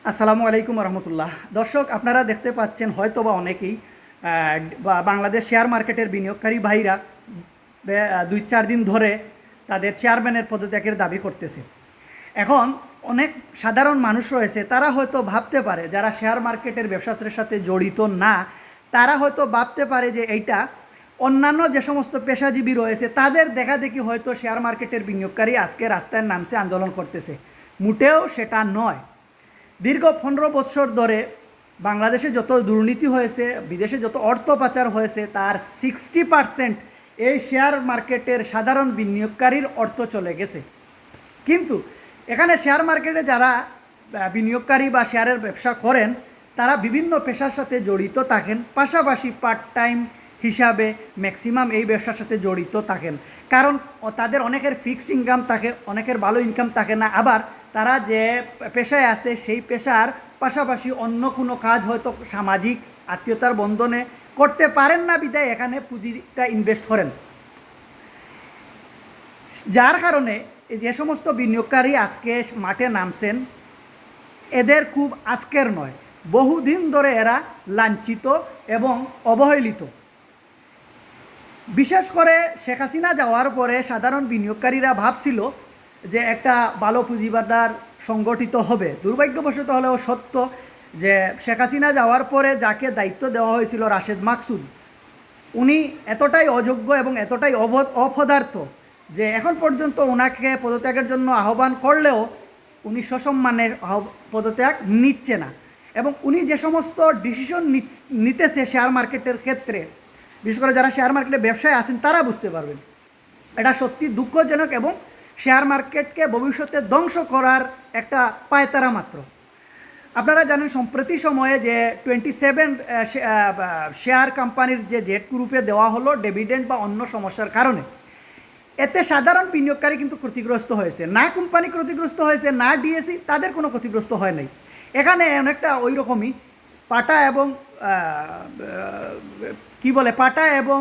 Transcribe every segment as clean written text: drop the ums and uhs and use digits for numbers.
আসসালামু আলাইকুম রহমতুল্লাহ। দর্শক, আপনারা দেখতে পাচ্ছেন হয়তো বা অনেকেই বাংলাদেশ শেয়ার মার্কেটের বিনিয়োগকারী ভাইরা 2-4 দিন ধরে তাদের চেয়ারম্যানের পদত্যাগের দাবি করতেছে। এখন অনেক সাধারণ মানুষ রয়েছে, তারা হয়তো ভাবতে পারে, যারা শেয়ার মার্কেটের ব্যবসার সাথে জড়িত না, তারা হয়তো ভাবতে পারে যে এইটা অন্যান্য যে সমস্ত পেশাজীবী রয়েছে তাদের দেখা দেখি হয়তো শেয়ার মার্কেটের বিনিয়োগকারী আজকে রাস্তায় নামছে, আন্দোলন করতেছে। মোটেও সেটা নয়। দীর্ঘ 15 বছর ধরে বাংলাদেশে যত দুর্নীতি হয়েছে, বিদেশে যত অর্থ পাচার হয়েছে, তার 60% এই শেয়ার মার্কেটের সাধারণ বিনিয়োগকারীর অর্থ চলে গেছে। কিন্তু এখানে শেয়ার মার্কেটে যারা বিনিয়োগকারী বা শেয়ারের ব্যবসা করেন, তারা বিভিন্ন পেশার সাথে জড়িত থাকেন, পাশাপাশি পার্ট টাইম হিসাবে ম্যাক্সিমাম এই ব্যবসার সাথে জড়িত থাকেন। কারণ তাদের অনেকের ফিক্সড ইনকাম থাকে, অনেকের ভালো ইনকাম থাকে না, আবার তারা যে পেশায় আছে সেই পেশার পাশাপাশি অন্য কোনো কাজ হয়তো সামাজিক আত্মীয়তার বন্ধনে করতে পারেন না, বিধায় এখানে পুঁজিটা ইনভেস্ট করেন। যার কারণে যে সমস্ত বিনিয়োগকারী আজকে মাঠে নামছেন, এদের খুব আজকের নয়, বহুদিন ধরে এরা লাঞ্ছিত এবং অবহেলিত। বিশেষ করে শেখ হাসিনা যাওয়ার পরে সাধারণ বিনিয়োগকারীরা ভাবছিল যে একটা ভালো পুঁজিবাজার সংগঠিত হবে। দুর্ভাগ্যবশত হলেও সত্য যে শেখ হাসিনা যাওয়ার পরে যাকে দায়িত্ব দেওয়া হয়েছিল রাশেদ মাকসুদ, উনি এতটাই অযোগ্য এবং এতটাই অপদার্থ যে এখন পর্যন্ত ওনাকে পদত্যাগের জন্য আহ্বান করলেও উনি সসম্মানের পদত্যাগ নিচ্ছে না। এবং উনি যে সমস্ত ডিসিশন নিতেছে শেয়ার মার্কেটের ক্ষেত্রে, বিশেষ করে যারা শেয়ার মার্কেটে ব্যবসায় আছেন তারা বুঝতে পারবেন এটা সত্যি দুঃখজনক এবং শেয়ার মার্কেটকে ভবিষ্যতে ধ্বংস করার একটা পায়তারা মাত্র। আপনারা জানেন সম্প্রতি সময়ে যে 27 শেয়ার কোম্পানির যে জেড গ্রুপে দেওয়া হলো ডিভিডেন্ড বা অন্য সমস্যার কারণে, এতে সাধারণ বিনিয়োগকারী কিন্তু ক্ষতিগ্রস্ত হয়েছে। না কোম্পানি ক্ষতিগ্রস্ত হয়েছে, না ডিএসি, তাদের কোনো ক্ষতিগ্রস্ত হয় নাই। এখানে অনেকটা ওই রকমই পাটা এবং পাটা এবং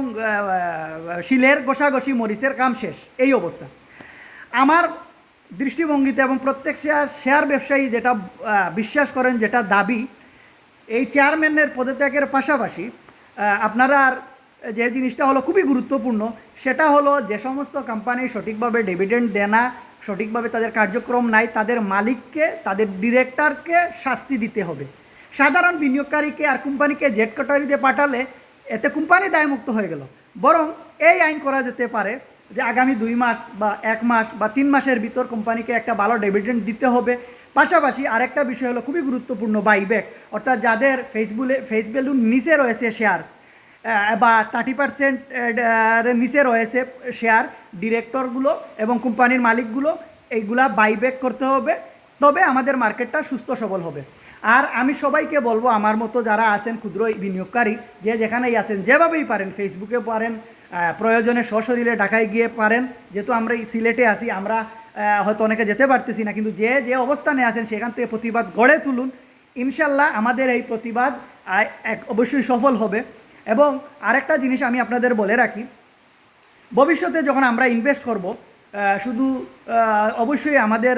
শিলের ঘষাঘষি, মরিচের কাম শেষ, এই অবস্থা। আমার দৃষ্টিভঙ্গিতে এবং প্রত্যেক শেয়ার ব্যবসায়ী যেটা বিশ্বাস করেন, যেটা দাবি, এই চেয়ারম্যানের পদত্যাগের পাশাপাশি আপনারা যে জিনিসটা হলো খুবই গুরুত্বপূর্ণ, সেটা হলো যে সমস্ত কোম্পানি সঠিকভাবে ডিভিডেন্ড দেয় না, সঠিকভাবে তাদের কার্যক্রম নাই, তাদের মালিককে, তাদের ডিরেক্টরকে শাস্তি দিতে হবে। সাধারণ বিনিয়োগকারীকে আর কোম্পানিকে জেড ক্যাটাগরিতে পাঠালে এতে কোম্পানি দায়মুক্ত হয়ে গেল। বরং এই আইন করা যেতে পারে যে আগামী 2 মাস বা 1 মাস বা 3 মাসের ভিতর কোম্পানিকে একটা ভালো ডিভিডেন্ড দিতে হবে। পাশাপাশি আরেকটা বিষয় হলো খুবই গুরুত্বপূর্ণ, বাইব্যাক, অর্থাৎ যাদের ফেস ভ্যালুর নিচে রয়েছে শেয়ার বা 30% নিচে রয়েছে শেয়ার, ডিরেক্টরগুলো এবং কোম্পানির মালিকগুলো, এইগুলা বাইব্যাক করতে হবে। তবে আমাদের মার্কেটটা সুস্থ সবল হবে। আর আমি সবাইকে বলবো, আমার মতো যারা আছেন ক্ষুদ্র বিনিয়োগকারী, যে যেখানেই আছেন, যেভাবেই পারেন, ফেসবুকে পারেন, প্রয়োজনে সশরীরে ঢাকায় গিয়ে পারেন, যেহেতু আমরা সিলেটে আছি, আমরা হয়তো অনেকে যেতে পারতেছি না, কিন্তু যে যে অবস্থানে আছেন সেখান থেকে প্রতিবাদ গড়ে তুলুন। ইনশাল্লাহ আমাদের এই প্রতিবাদ অবশ্যই সফল হবে। এবং আরেকটা জিনিস আমি আপনাদের বলে রাখি, ভবিষ্যতে যখন আমরা ইনভেস্ট করব, শুধু অবশ্যই আমাদের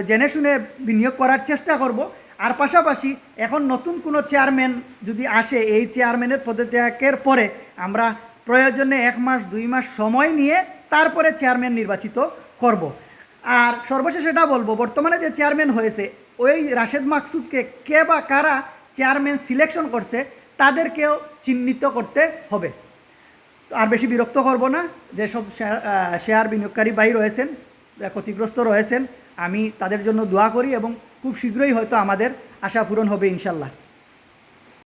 জেনে শুনে বিনিয়োগ করার চেষ্টা করব। আর পাশাপাশি এখন নতুন কোনো চেয়ারম্যান যদি আসে, এই চেয়ারম্যানের পদত্যাগের পরে আমরা প্রয়োজনে 1 মাস 2 মাস সময় নিয়ে তারপরে চেয়ারম্যান নির্বাচিত করব। আর সর্বশেষ এটা বলবো, বর্তমানে যে চেয়ারম্যান হয়েছে, ওই রাশেদ মাকসুদকে কে বা কারা চেয়ারম্যান সিলেকশন করছে তাদেরকেও চিহ্নিত করতে হবে। আর বেশি বিরক্ত করব না, যেসব শেয়ার বিনিয়োগকারী ভাই রয়েছেন, ক্ষতিগ্রস্ত রয়েছেন, আমি তাদের জন্য দোয়া করি এবং খুব শীঘ্রই হয়তো আমাদের আশা পূরণ হবে ইনশাল্লাহ।